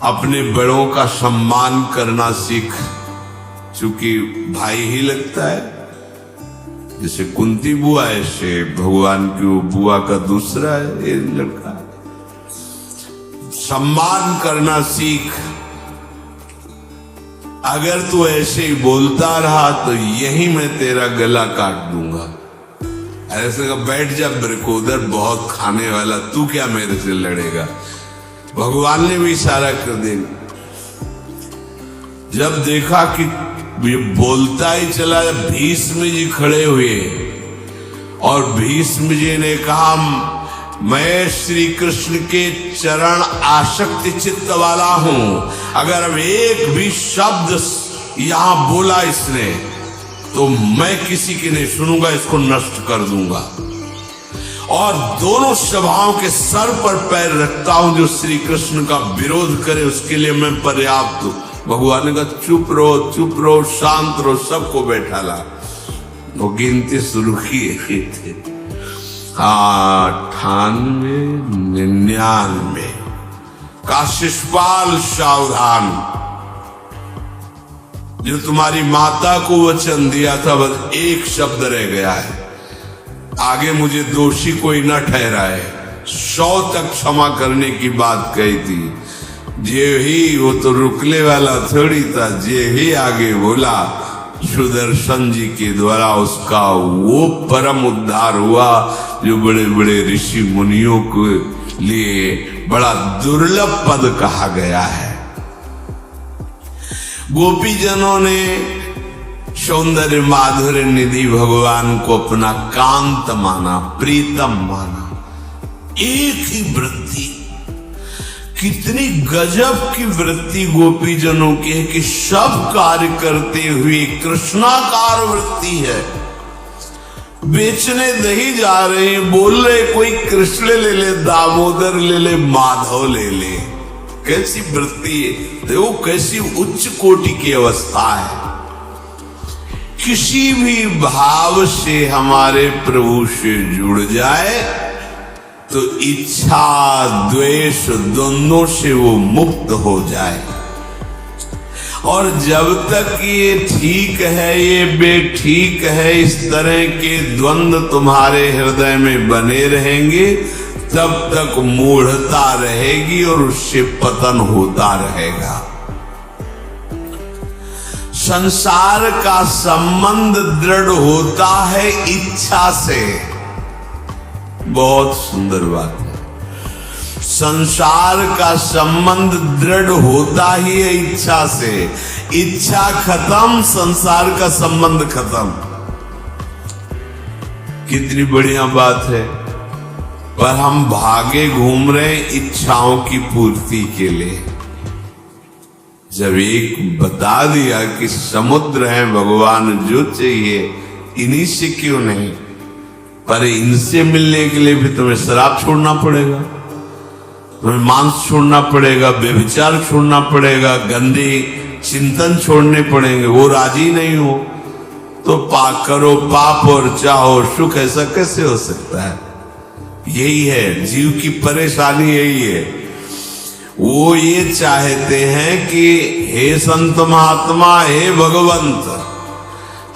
अपने बड़ों का सम्मान करना सीख, चूंकि भाई ही लगता है। जैसे कुंती बुआ ऐसे भगवान की वो बुआ का दूसरा है ये लड़का। सम्मान करना सीख। अगर तू ऐसे ही बोलता रहा तो यही मैं तेरा गला काट दूंगा। ऐसे का बैठ जा ब्रिकोदर, बहुत खाने वाला, तू क्या मेरे से लड़ेगा। भगवान ने भी इशारा कर दिया। जब देखा कि ये बोलता ही चला, भीष्म जी खड़े हुए और भीष्म जी ने कहा, मैं श्री कृष्ण के चरण आसक्ति चित्त वाला हूं। अगर अब एक भी शब्द यहां बोला इसने तो मैं किसी की नहीं सुनूंगा, इसको नष्ट कर दूंगा। और दोनों सभाओं के सर पर पैर रखता हूं। जो श्री कृष्ण का विरोध करे उसके लिए मैं पर्याप्त हूं। भगवान ने कहा चुप रहो, शांत रहो, सबको बैठा ला। वो गिनती शुरू किए थे 98, 99। काशिशपाल सावधान, जो तुम्हारी माता को वचन दिया था बस एक शब्द रह गया है। आगे मुझे दोषी कोई न ठहराए। 100 तक क्षमा करने की बात कही थी। जे ही, वो तो रुकने वाला थोड़ी था, जे ही आगे बोला सुदर्शन जी के द्वारा उसका वो परम उद्धार हुआ जो बड़े बड़े ऋषि मुनियों के लिए बड़ा दुर्लभ पद कहा गया है। गोपी जनों ने सौंदर्य माधुर्य निधि भगवान को अपना कांत माना, प्रीतम माना। एक ही वृत्ति, कितनी गजब की वृत्ति गोपी जनों की है कि सब कार्य करते हुए कृष्णाकार वृत्ति है। बेचने नहीं जा रहे हैं, बोल रहे कोई कृष्ण ले ले, दामोदर ले ले, माधव ले ले। कैसी वृत्ति है, देखो कैसी उच्च कोटि की अवस्था है। किसी भी भाव से हमारे प्रभु से जुड़ जाए तो इच्छा द्वेष दोनों से वो मुक्त हो जाए। और जब तक ये ठीक है, ये बेठीक है, इस तरह के द्वंद्व तुम्हारे हृदय में बने रहेंगे, तब तक मूढ़ता रहेगी और उससे पतन होता रहेगा। संसार का संबंध दृढ़ होता है इच्छा से। बहुत सुंदर बात है। संसार का संबंध दृढ़ होता ही है इच्छा से। इच्छा खत्म, संसार का संबंध खत्म। कितनी बढ़िया बात है। पर हम भागे घूम रहे इच्छाओं की पूर्ति के लिए। जब एक बता दिया कि समुद्र है भगवान, जो चाहिए इन्हीं से क्यों नहीं, पर इनसे मिलने के लिए भी तुम्हें शराब छोड़ना पड़ेगा, तुम्हें मांस छोड़ना पड़ेगा, व्यभिचार छोड़ना पड़ेगा, गंदे चिंतन छोड़ने पड़ेंगे। वो राजी नहीं हो तो करो पाप और चाहो सुख। ऐसा कैसे हो सकता है? यही है जीव की परेशानी, यही है। वो ये चाहते हैं कि हे संत महात्मा, हे भगवंत,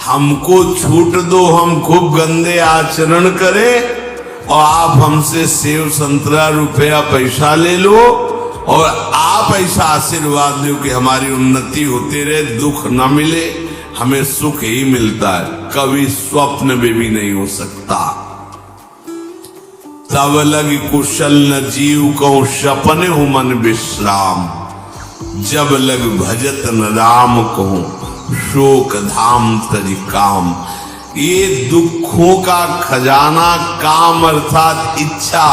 हमको छूट दो, हम खूब गंदे आचरण करें और आप हमसे सेव संतरा रुपया पैसा ले लो और आप ऐसा आशीर्वाद दो कि हमारी उन्नति होती रहे, दुख न मिले, हमें सुख ही मिलता है। कभी स्वप्न में भी नहीं हो सकता। तब लग कुशल न जीव कहूं सपने हो मन विश्राम, जब लग भजत न राम कहूं शोक धाम तज काम। ये दुखों का खजाना काम अर्थात इच्छा,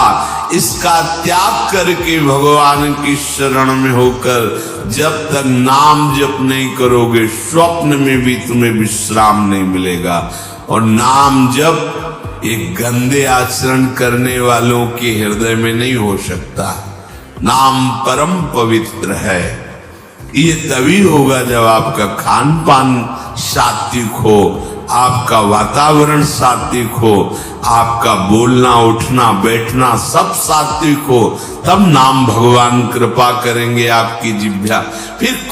इसका त्याग करके भगवान की शरण में होकर जब तक नाम जप नहीं करोगे, स्वप्न में भी तुम्हें विश्राम नहीं मिलेगा। और नाम जप एक गंदे आचरण करने वालों के हृदय में नहीं हो सकता। नाम परम पवित्र है। ये तभी होगा जब आपका खान पान सात्विक हो, आपका वातावरण सात्विक हो, आपका बोलना उठना बैठना सब सात्विक हो, तब नाम भगवान कृपा करेंगे आपकी जिह्वा। फिर